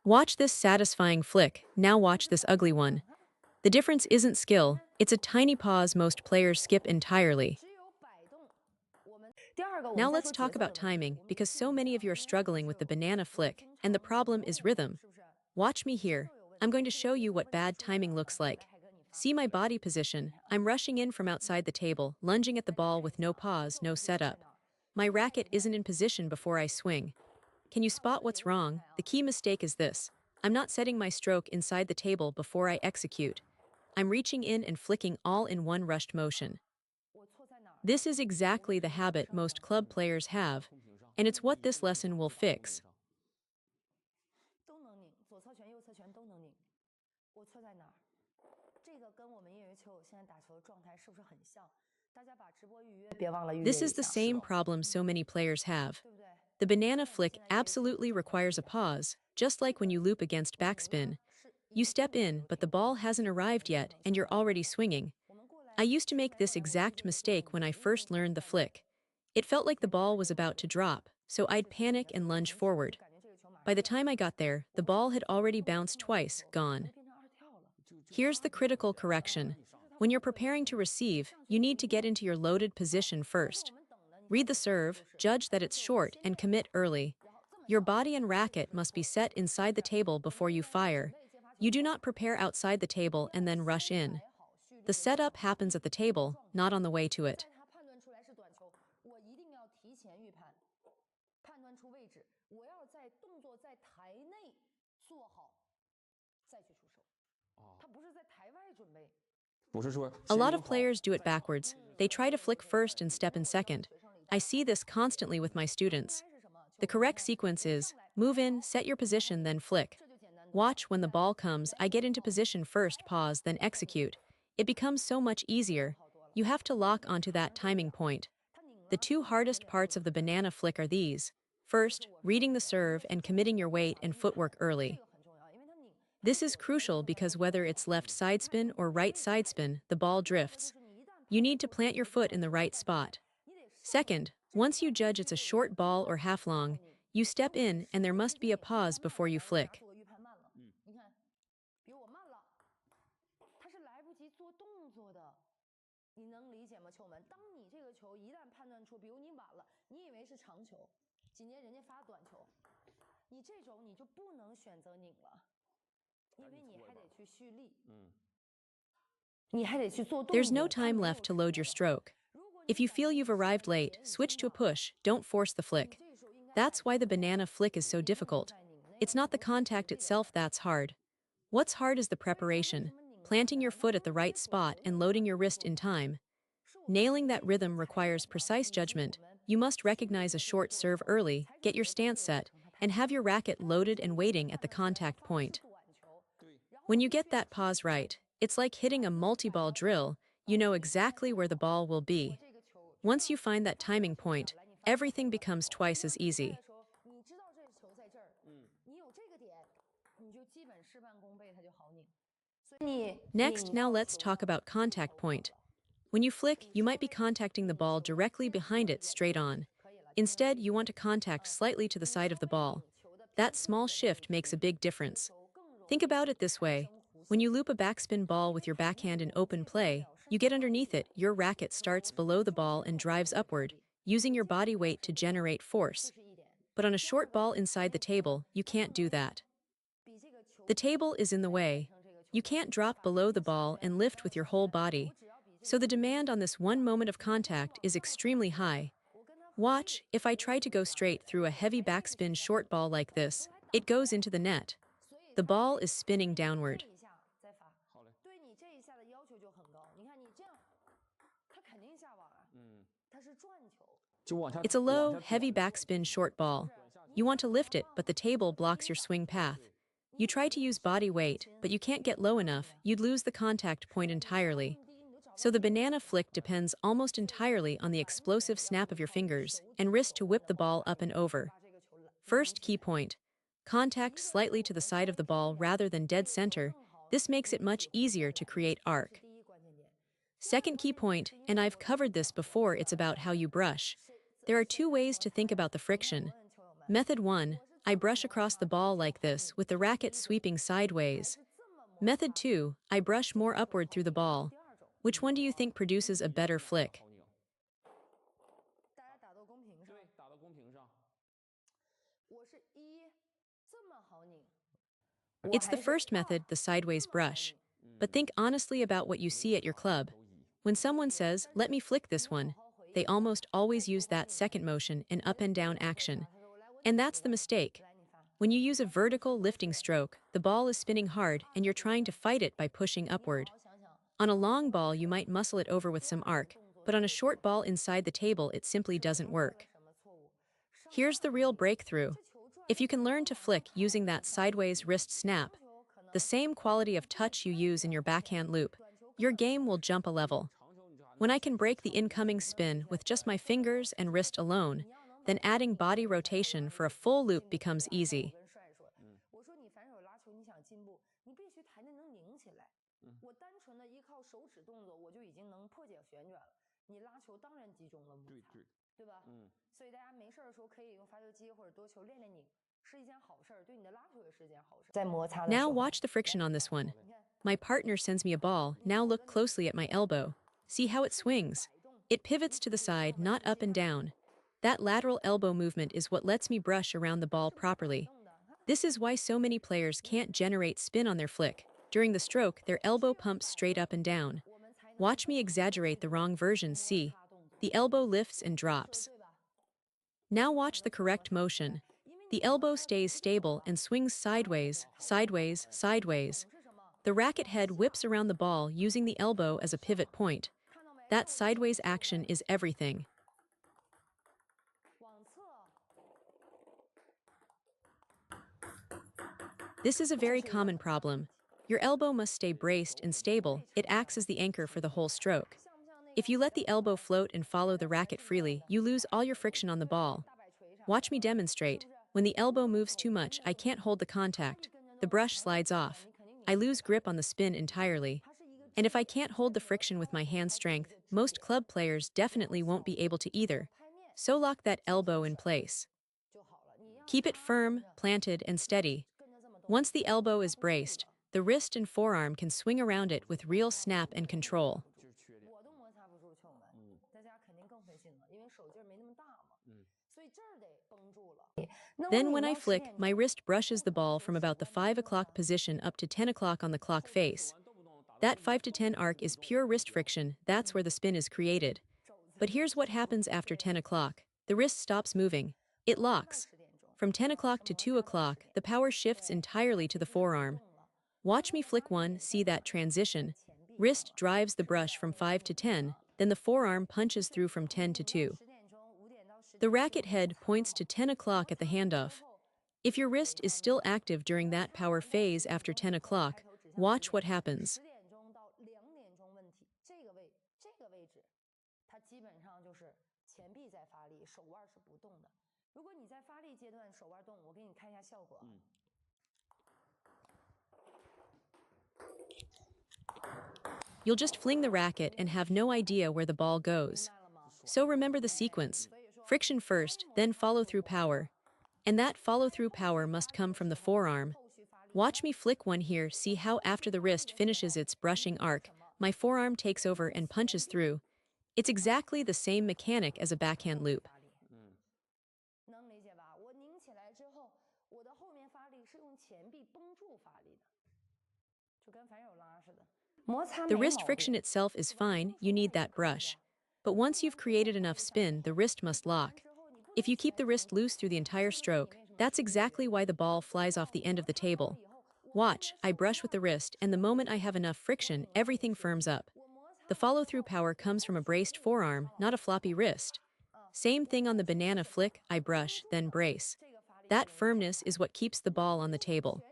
Watch this satisfying flick, now watch this ugly one. The difference isn't skill, it's a tiny pause most players skip entirely. Now let's talk about timing, because so many of you are struggling with the banana flick, and the problem is rhythm. Watch me here. I'm going to show you what bad timing looks like. See my body position. I'm rushing in from outside the table, lunging at the ball with no pause, no setup. My racket isn't in position before I swing. Can you spot what's wrong? The key mistake is this. I'm not setting my stroke inside the table before I execute. I'm reaching in and flicking all in one rushed motion. This is exactly the habit most club players have, and it's what this lesson will fix. This is the same problem so many players have. The banana flick absolutely requires a pause, just like when you loop against backspin. You step in, but the ball hasn't arrived yet, and you're already swinging. I used to make this exact mistake when I first learned the flick. It felt like the ball was about to drop, so I'd panic and lunge forward. By the time I got there, the ball had already bounced twice, gone. Here's the critical correction. When you're preparing to receive, you need to get into your loaded position first. Read the serve, judge that it's short, and commit early. Your body and racket must be set inside the table before you fire. You do not prepare outside the table and then rush in. The setup happens at the table, not on the way to it. A lot of players do it backwards. They try to flick first and step in second. I see this constantly with my students. The correct sequence is move in, set your position, then flick. Watch when the ball comes, I get into position first, pause, then execute. It becomes so much easier. You have to lock onto that timing point. The two hardest parts of the banana flick are these. First, reading the serve and committing your weight and footwork early. This is crucial because whether it's left side spin or right side spin, the ball drifts. You need to plant your foot in the right spot. Second, once you judge it's a short ball or half long, you step in and there must be a pause before you flick. There's no time left to load your stroke. If you feel you've arrived late, switch to a push, don't force the flick. That's why the banana flick is so difficult. It's not the contact itself that's hard. What's hard is the preparation, planting your foot at the right spot and loading your wrist in time. Nailing that rhythm requires precise judgment. You must recognize a short serve early, get your stance set, and have your racket loaded and waiting at the contact point. When you get that pause right, it's like hitting a multi-ball drill. You know exactly where the ball will be. Once you find that timing point, everything becomes twice as easy. Next, now let's talk about contact point. When you flick, you might be contacting the ball directly behind it straight on. Instead, you want to contact slightly to the side of the ball. That small shift makes a big difference. Think about it this way. When you loop a backspin ball with your backhand in open play, you get underneath it, your racket starts below the ball and drives upward, using your body weight to generate force. But on a short ball inside the table, you can't do that. The table is in the way. You can't drop below the ball and lift with your whole body. So the demand on this one moment of contact is extremely high. Watch, if I try to go straight through a heavy backspin short ball like this, it goes into the net. The ball is spinning downward. It's a low, heavy backspin short ball. You want to lift it, but the table blocks your swing path. You try to use body weight, but you can't get low enough, you'd lose the contact point entirely. So the banana flick depends almost entirely on the explosive snap of your fingers and wrist to whip the ball up and over. First key point. Contact slightly to the side of the ball rather than dead center. This makes it much easier to create arc. Second key point, and I've covered this before, it's about how you brush. There are two ways to think about the friction. Method 1. I brush across the ball like this with the racket sweeping sideways. Method 2, I brush more upward through the ball. Which one do you think produces a better flick? It's the first method, the sideways brush. But think honestly about what you see at your club. When someone says, let me flick this one, they almost always use that second motion, an up and down action. And that's the mistake. When you use a vertical lifting stroke, the ball is spinning hard and you're trying to fight it by pushing upward. On a long ball, you might muscle it over with some arc, but on a short ball inside the table, it simply doesn't work. Here's the real breakthrough. If you can learn to flick using that sideways wrist snap, the same quality of touch you use in your backhand loop, your game will jump a level. When I can break the incoming spin with just my fingers and wrist alone, then adding body rotation for a full loop becomes easy. Now watch the friction on this one. My partner sends me a ball, now look closely at my elbow. See how it swings? It pivots to the side, not up and down. That lateral elbow movement is what lets me brush around the ball properly. This is why so many players can't generate spin on their flick. During the stroke, their elbow pumps straight up and down. Watch me exaggerate the wrong version, see? The elbow lifts and drops. Now watch the correct motion. The elbow stays stable and swings sideways, sideways, sideways. The racket head whips around the ball using the elbow as a pivot point. That sideways action is everything. This is a very common problem. Your elbow must stay braced and stable. It acts as the anchor for the whole stroke. If you let the elbow float and follow the racket freely, you lose all your friction on the ball. Watch me demonstrate. When the elbow moves too much, I can't hold the contact. The brush slides off. I lose grip on the spin entirely. And if I can't hold the friction with my hand strength, most club players definitely won't be able to either. So lock that elbow in place. Keep it firm, planted, and steady. Once the elbow is braced, the wrist and forearm can swing around it with real snap and control. Then when I flick, my wrist brushes the ball from about the 5 o'clock position up to 10 o'clock on the clock face. That 5 to 10 arc is pure wrist friction, that's where the spin is created. But here's what happens after 10 o'clock. The wrist stops moving. It locks. From 10 o'clock to 2 o'clock, the power shifts entirely to the forearm. Watch me flick one, see that transition. Wrist drives the brush from 5 to 10, then the forearm punches through from 10 to 2. The racket head points to 10 o'clock at the handoff. If your wrist is still active during that power phase after 10 o'clock, watch what happens. You'll just fling the racket and have no idea where the ball goes. So remember the sequence. Friction first, then follow-through power. And that follow-through power must come from the forearm. Watch me flick one here, see how after the wrist finishes its brushing arc, my forearm takes over and punches through. It's exactly the same mechanic as a backhand loop. The wrist friction itself is fine, you need that brush. But once you've created enough spin, the wrist must lock. If you keep the wrist loose through the entire stroke, that's exactly why the ball flies off the end of the table. Watch, I brush with the wrist, and the moment I have enough friction, everything firms up. The follow-through power comes from a braced forearm, not a floppy wrist. Same thing on the banana flick, I brush, then brace. That firmness is what keeps the ball on the table.